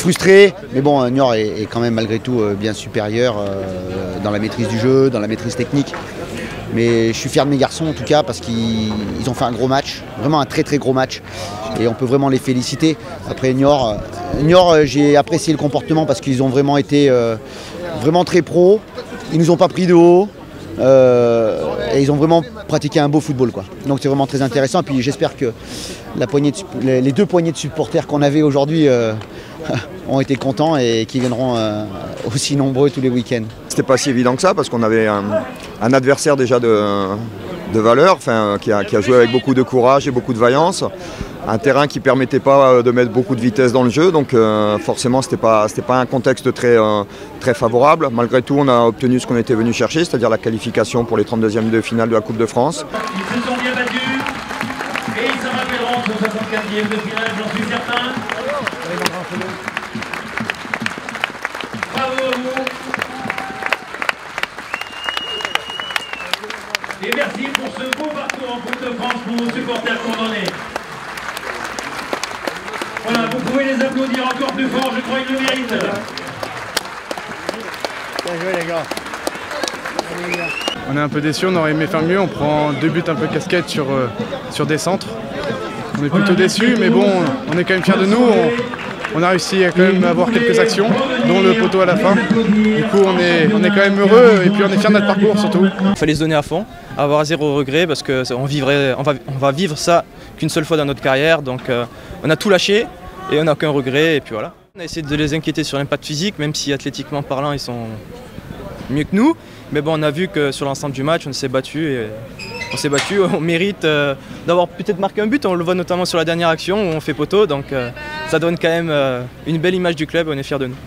frustré, mais bon, Niort est quand même malgré tout bien supérieur dans la maîtrise du jeu, dans la maîtrise technique. Mais je suis fier de mes garçons en tout cas parce qu'ils ont fait un gros match, vraiment un très très gros match. Et on peut vraiment les féliciter. Après Niort, j'ai apprécié le comportement parce qu'ils ont vraiment été vraiment très pros. Ils nous ont pas pris de haut. Et ils ont vraiment pratiqué un beau football, quoi. Donc c'est vraiment très intéressant. Et puis j'espère que les deux poignées de supporters qu'on avait aujourd'hui ont été contents et qui viendront aussi nombreux tous les week-ends. C'était pas si évident que ça parce qu'on avait un adversaire déjà de valeur, qui a joué avec beaucoup de courage et beaucoup de vaillance. Un terrain qui ne permettait pas de mettre beaucoup de vitesse dans le jeu, donc forcément c'était pas un contexte très favorable. Malgré tout, on a obtenu ce qu'on était venu chercher, c'est-à-dire la qualification pour les 32e de finale de la Coupe de France. Ils se sont bien battus et ils s'en rappelleront pour 64e de finale, j'en suis certain. Bravo à vous. Et merci pour ce beau parcours en Coupe de France pour vos supporters condamnés. Voilà, vous pouvez les applaudir encore plus fort, je crois qu'ils le méritent. Bien joué les gars. On est un peu déçus, on aurait aimé faire mieux, on prend 2 buts un peu casquette sur des centres. On est plutôt déçus, mais bon, on est quand même fiers de nous. On a réussi à quand même avoir quelques actions, dont le poteau à la fin. Du coup, on est quand même heureux et puis on est fiers de notre parcours surtout. Il fallait se donner à fond, avoir zéro regret parce qu'on va vivre ça qu'une seule fois dans notre carrière. Donc on a tout lâché et on n'a aucun regret et puis voilà. On a essayé de les inquiéter sur l'impact physique, même si athlétiquement parlant ils sont mieux que nous. Mais bon, on a vu que sur l'ensemble du match, on s'est battu. On mérite d'avoir peut-être marqué un but, on le voit notamment sur la dernière action où on fait poteau, donc ça donne quand même une belle image du club et on est fiers de nous.